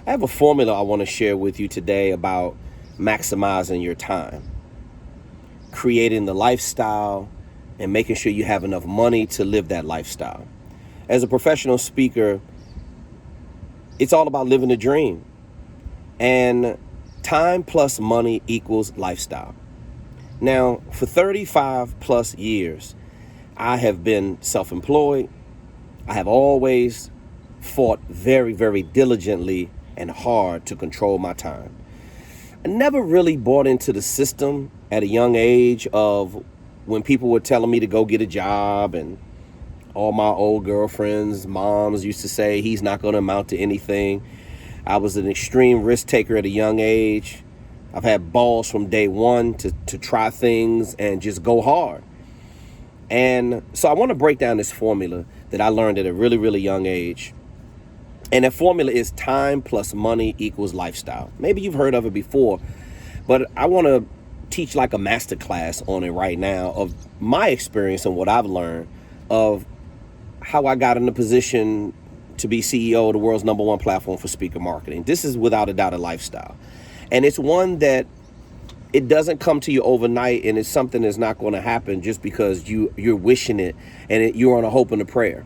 I have a formula I want to share with you today about maximizing your time, creating the lifestyle, and making sure you have enough money to live that lifestyle. As a professional speaker, it's all about living a dream. And time plus money equals lifestyle. Now, for 35 plus years, I have been self-employed. I have always fought very, very diligently and hard to control my time. I never really bought into the system at a young age of when people were telling me to go get a job, and all my old girlfriends' moms used to say he's not going to amount to anything. I was an extreme risk taker at a young age. I've had balls from day one to try things and just go hard. And so I want to break down this formula that I learned at a really, really young age. And that formula is time plus money equals lifestyle. Maybe you've heard of it before, but I want to teach like a master class on it right now of my experience and what I've learned of how I got in the position to be CEO of the world's #1 platform for speaker marketing. This is without a doubt a lifestyle. And it's one that it doesn't come to you overnight, and it's something that's not going to happen just because you're wishing it and you're on a hope and a prayer.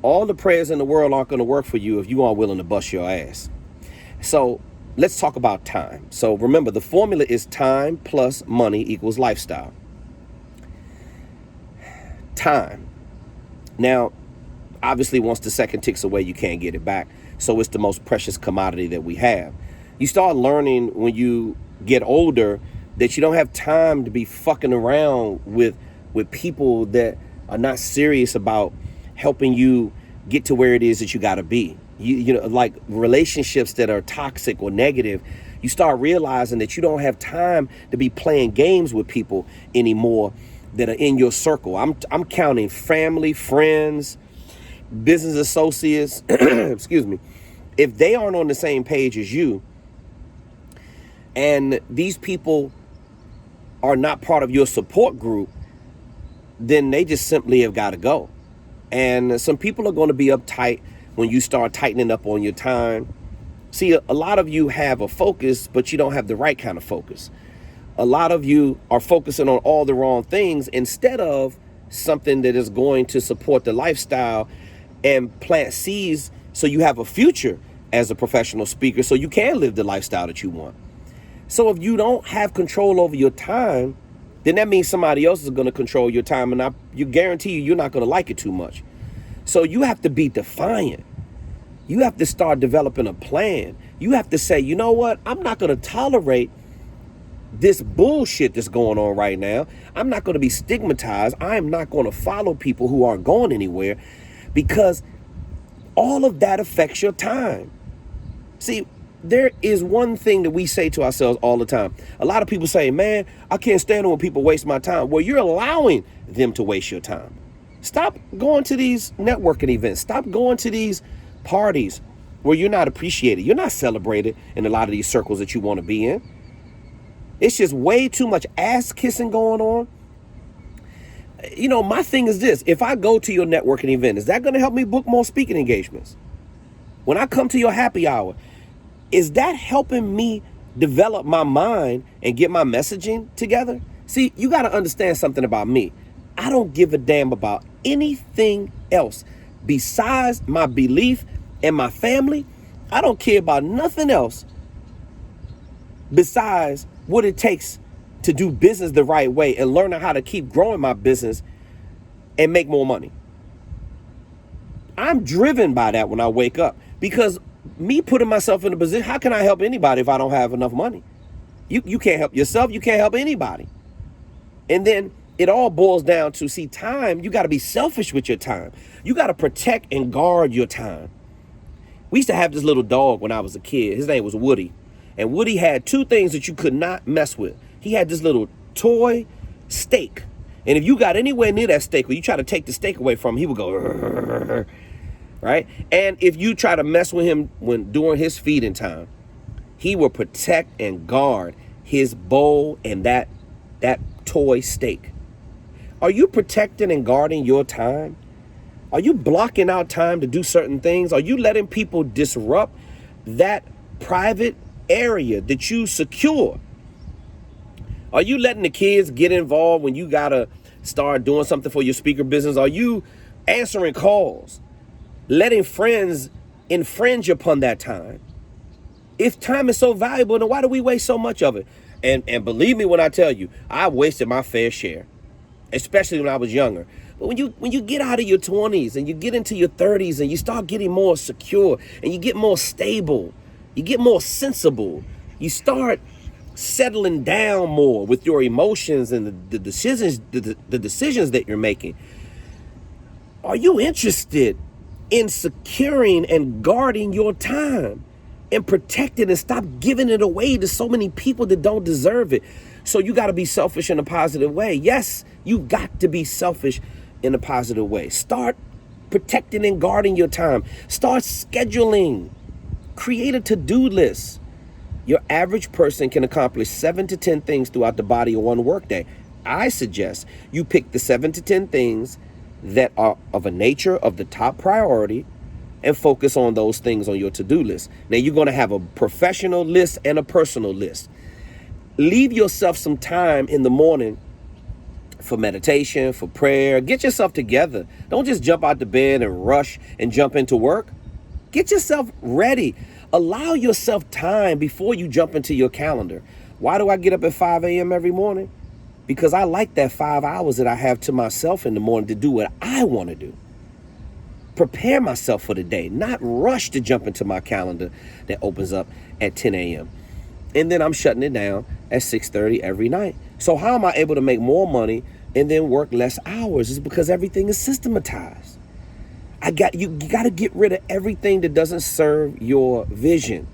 All the prayers in the world aren't going to work for you if you aren't willing to bust your ass. So let's talk about time. So remember, the formula is time plus money equals lifestyle. Time. Now, obviously, once the second ticks away, you can't get it back. So it's the most precious commodity that we have. You start learning when you get older that you don't have time to be fucking around with people that are not serious about helping you get to where it is that you got to be. You know, like relationships that are toxic or negative, you start realizing that you don't have time to be playing games with people anymore that are in your circle. I'm counting family, friends, business associates, excuse me. If they aren't on the same page as you, and these people are not part of your support group, then they just simply have got to go. And some people are going to be uptight when you start tightening up on your time. See, a lot of you have a focus, but you don't have the right kind of focus. A lot of you are focusing on all the wrong things instead of something that is going to support the lifestyle and plant seeds so you have a future as a professional speaker so you can live the lifestyle that you want. So if you don't have control over your time, then that means somebody else is going to control your time, and you guarantee you're not going to like it too much. So you have to be defiant. You have to start developing a plan. You have to say, you know what? I'm not going to tolerate this bullshit that's going on right now. I'm not going to be stigmatized. I am not going to follow people who aren't going anywhere, because all of that affects your time. See, there is one thing that we say to ourselves all the time. A lot of people say, man, I can't stand it when people waste my time. Well, you're allowing them to waste your time. Stop going to these networking events. Stop going to these parties where you're not appreciated. You're not celebrated in a lot of these circles that you want to be in. It's just way too much ass kissing going on. You know, my thing is this. If I go to your networking event, is that going to help me book more speaking engagements? When I come to your happy hour, is that helping me develop my mind and get my messaging together? See, you got to understand something about me. I don't give a damn about anything else besides my belief and my family. I don't care about nothing else besides what it takes to do business the right way and learning how to keep growing my business and make more money. I'm driven by that when I wake up, because me putting myself in a position, how can I help anybody if I don't have enough money? You can't help yourself. You can't help anybody. And then it all boils down to, see, time, you got to be selfish with your time. You got to protect and guard your time. We used to have this little dog when I was a kid. His name was Woody. And Woody had two things that you could not mess with. He had this little toy steak. And if you got anywhere near that steak, or you try to take the steak away from him, he would go, "Rrr," right? And if you try to mess with him during his feeding time, he will protect and guard his bowl and that toy steak. Are you protecting and guarding your time? Are you blocking out time to do certain things? Are you letting people disrupt that private area that you secure? Are you letting the kids get involved when you gotta start doing something for your speaker business? Are you answering calls, letting friends infringe upon that time? If time is so valuable, then why do we waste so much of it? And believe me when I tell you, I wasted my fair share, especially when I was younger. But when you get out of your 20s and you get into your 30s and you start getting more secure and you get more stable, you get more sensible, you start settling down more with your emotions and the decisions that you're making. Are you interested in securing and guarding your time and protecting and stop giving it away to so many people that don't deserve it? So you got to be selfish in a positive way. Yes, you got to be selfish in a positive way. Start protecting and guarding your time. Start scheduling. Create a to-do list. Your average person can accomplish 7 to 10 things throughout the body of one workday. I suggest you pick the 7 to 10 things that are of a nature of the top priority and focus on those things on your to-do list. Now, you're going to have a professional list and a personal list. Leave yourself some time in the morning for meditation, for prayer. Get yourself together. Don't just jump out the bed and rush and jump into work. Get yourself ready. Allow yourself time before you jump into your calendar. Why do I get up at 5 a.m. every morning? Because I like that 5 hours that I have to myself in the morning to do what I want to do. Prepare myself for the day, not rush to jump into my calendar that opens up at 10 a.m. And then I'm shutting it down at 6:30 every night. So how am I able to make more money and then work less hours? It's because everything is systematized. You got to get rid of everything that doesn't serve your vision.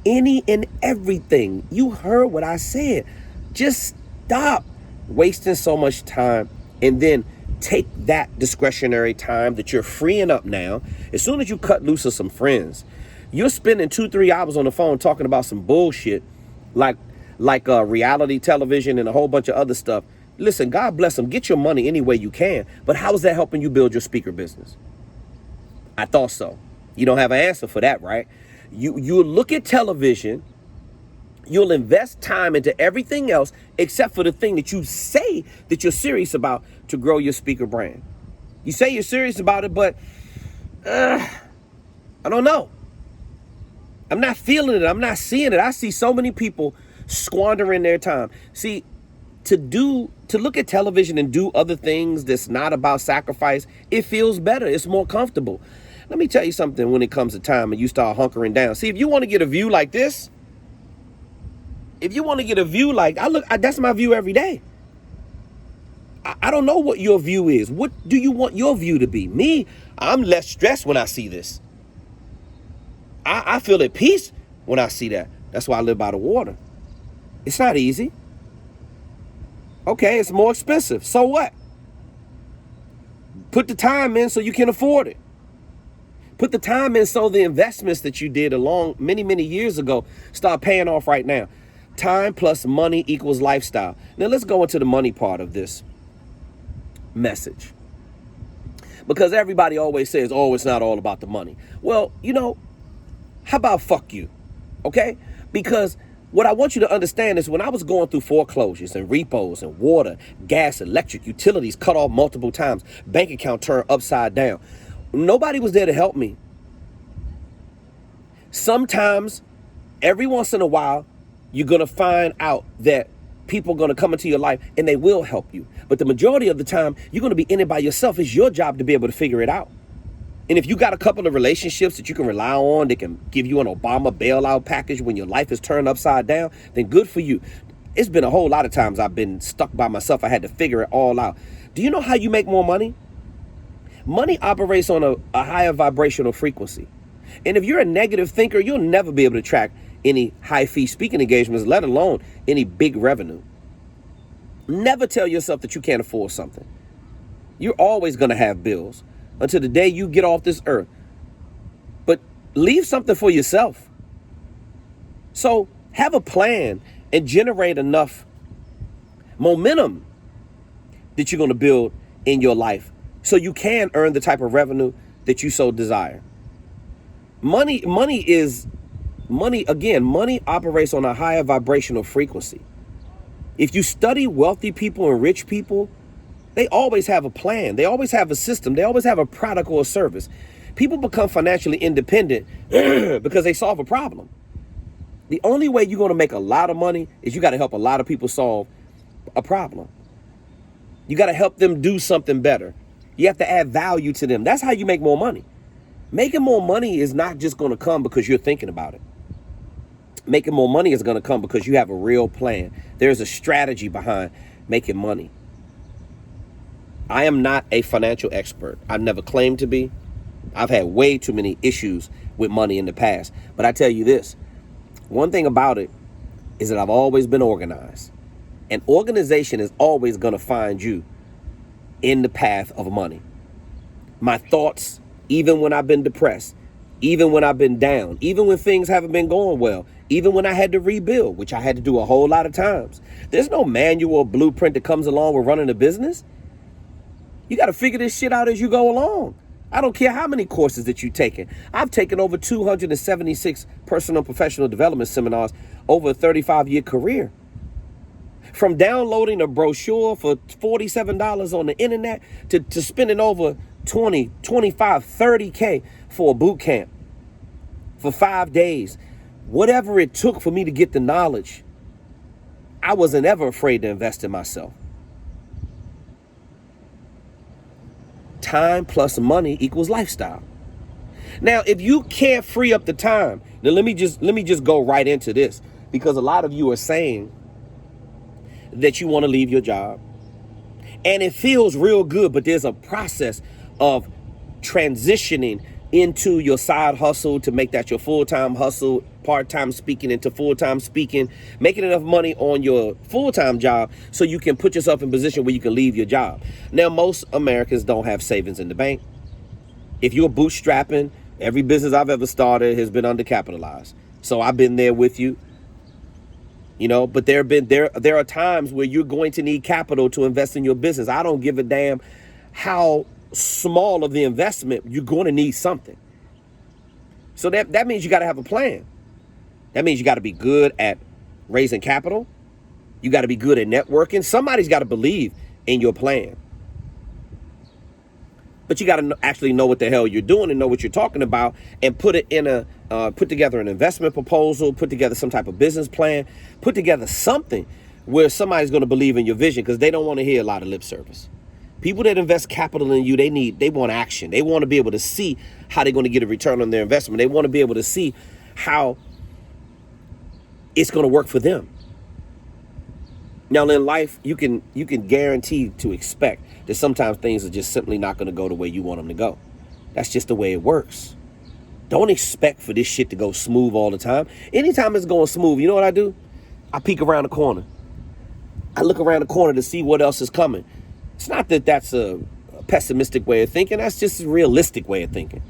Any and everything. You heard what I said. Just stop wasting so much time and then take that discretionary time that you're freeing up now. As soon as you cut loose of some friends, you're spending 2-3 hours on the phone talking about some bullshit like reality television and a whole bunch of other stuff. Listen, God bless them. Get your money any way you can. But how is that helping you build your speaker business? I thought so. You don't have an answer for that, right? You'll look at television. You'll invest time into everything else except for the thing that you say that you're serious about to grow your speaker brand. You say you're serious about it, but I don't know. I'm not feeling it. I'm not seeing it. I see so many people squandering their time. See, to look at television and do other things that's not about sacrifice, it feels better. It's more comfortable. Let me tell you something when it comes to time and you start hunkering down. See, if you want to get a view like this, that's my view every day. I don't know what your view is. What do you want your view to be? Me, I'm less stressed when I see this. I feel at peace when I see that. That's why I live by the water. It's not easy. Okay, it's more expensive. So what? Put the time in so you can afford it. Put the time in so the investments that you did along many years ago start paying off right now. Time plus money equals lifestyle. Now let's go into the money part of this message. Because everybody always says, oh, it's not all about the money. Well, how about fuck you? Okay? Because what I want you to understand is when I was going through foreclosures and repos and water, gas, electric, utilities cut off multiple times, bank account turned upside down, nobody was there to help me. Sometimes, every once in a while, you're going to find out that people are going to come into your life and they will help you. But the majority of the time, you're going to be in it by yourself. It's your job to be able to figure it out. And if you got a couple of relationships that you can rely on, that can give you an Obama bailout package when your life is turned upside down, then good for you. It's been a whole lot of times I've been stuck by myself. I had to figure it all out. Do you know how you make more money? Money operates on a higher vibrational frequency. And if you're a negative thinker, you'll never be able to track any high-fee speaking engagements, let alone any big revenue. Never tell yourself that you can't afford something. You're always going to have bills until the day you get off this earth. But leave something for yourself. So have a plan and generate enough momentum that you're going to build in your life so you can earn the type of revenue that you so desire. Money is Money operates on a higher vibrational frequency. If you study wealthy people and rich people, they always have a plan. They always have a system. They always have a product or a service. People become financially independent because they solve a problem. The only way you're going to make a lot of money is you got to help a lot of people solve a problem. You got to help them do something better. You have to add value to them. That's how you make more money. Making more money is not just going to come because you're thinking about it. Making more money is going to come because you have a real plan. There's a strategy behind making money. I am not a financial expert. I've never claimed to be. I've had way too many issues with money in the past. But I tell you this, one thing about it is that I've always been organized. And organization is always going to find you in the path of money. My thoughts, even when I've been depressed, even when I've been down, even when things haven't been going well, even when I had to rebuild, which I had to do a whole lot of times. There's no manual or blueprint that comes along with running a business. You got to figure this shit out as you go along. I don't care how many courses that you've taken. I've taken over 276 personal and professional development seminars over a 35-year career. From downloading a brochure for $47 on the internet to spending over 20, 25, 30K for a boot camp for 5 days. Whatever it took for me to get the knowledge, I wasn't ever afraid to invest in myself. Time plus money equals lifestyle. Now, if you can't free up the time, then let me just go right into this, because a lot of you are saying that you want to leave your job and it feels real good, but there's a process of transitioning into your side hustle to make that your full-time hustle, part-time speaking into full-time speaking, making enough money on your full-time job so you can put yourself in a position where you can leave your job. Now, most Americans don't have savings in the bank. If you're bootstrapping, every business I've ever started has been undercapitalized. So I've been there with you. You know, but there are times where you're going to need capital to invest in your business. I don't give a damn how small of the investment, you're going to need something. So that means you got to have a plan. That means you got to be good at raising capital. You got to be good at networking. Somebody's got to believe in your plan. But you got to actually know what the hell you're doing and know what you're talking about and put it in put together an investment proposal, put together some type of business plan, put together something where somebody's going to believe in your vision, because they don't want to hear a lot of lip service. People that invest capital in you, they want action. They want to be able to see how they're going to get a return on their investment. They want to be able to see how it's going to work for them. Now, in life, you can guarantee to expect that sometimes things are just simply not going to go the way you want them to go. That's just the way it works. Don't expect for this shit to go smooth all the time. Anytime it's going smooth, you know what I do? I peek around the corner. I look around the corner to see what else is coming. It's not that that's a pessimistic way of thinking. That's just a realistic way of thinking.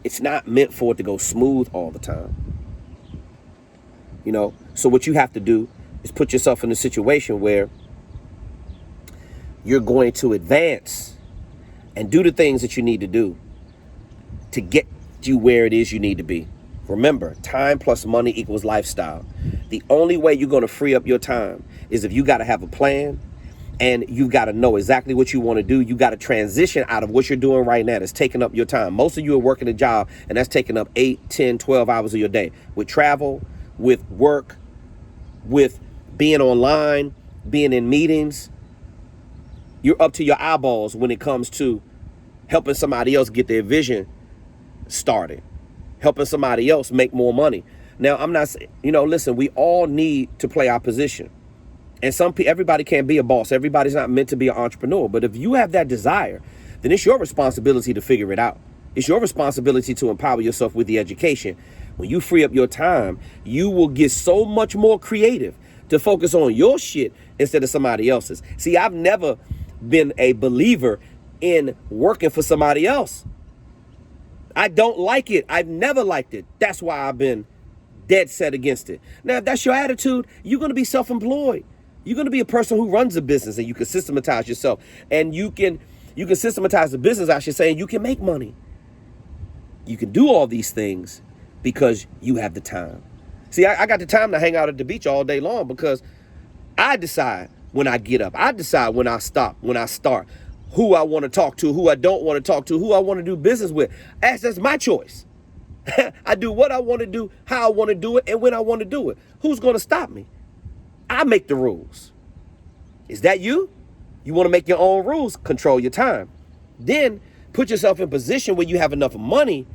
It's not meant for it to go smooth all the time. You know, so what you have to do is put yourself in a situation where you're going to advance and do the things that you need to do to get you where it is you need to be. Remember, time plus money equals lifestyle. The only way you're going to free up your time is if you got to have a plan and you got to know exactly what you want to do. You got to transition out of what you're doing right now that's taking up your time. Most of you are working a job and that's taking up 8, 10, 12 hours of your day with travel, with work, with being online, being in meetings. You're up to your eyeballs when it comes to helping somebody else get their vision started, helping somebody else make more money. Now, I'm not saying, listen, we all need to play our position. And everybody can't be a boss. Everybody's not meant to be an entrepreneur. But if you have that desire, then it's your responsibility to figure it out. It's your responsibility to empower yourself with the education. When you free up your time, you will get so much more creative to focus on your shit instead of somebody else's. See, I've never been a believer in working for somebody else. I don't like it. I've never liked it. That's why I've been dead set against it. Now, if that's your attitude, you're going to be self-employed. You're going to be a person who runs a business, and you can systematize yourself. And you can systematize the business, I should say, and you can make money. You can do all these things, because you have the time. See, I got the time to hang out at the beach all day long because I decide when I get up. I decide when I stop, when I start, who I want to talk to, who I don't want to talk to, who I want to do business with. That's my choice. I do what I want to do, how I want to do it, and when I want to do it. Who's going to stop me? I make the rules. Is that you? You want to make your own rules, control your time. Then put yourself in position where you have enough money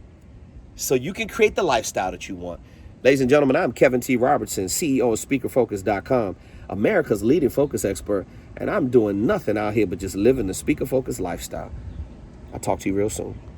so you can create the lifestyle that you want. Ladies and gentlemen, I'm Kevin T. Robertson, CEO of SpeakerFocus.com, America's leading focus expert, and I'm doing nothing out here but just living the Speaker Focus lifestyle. I'll talk to you real soon.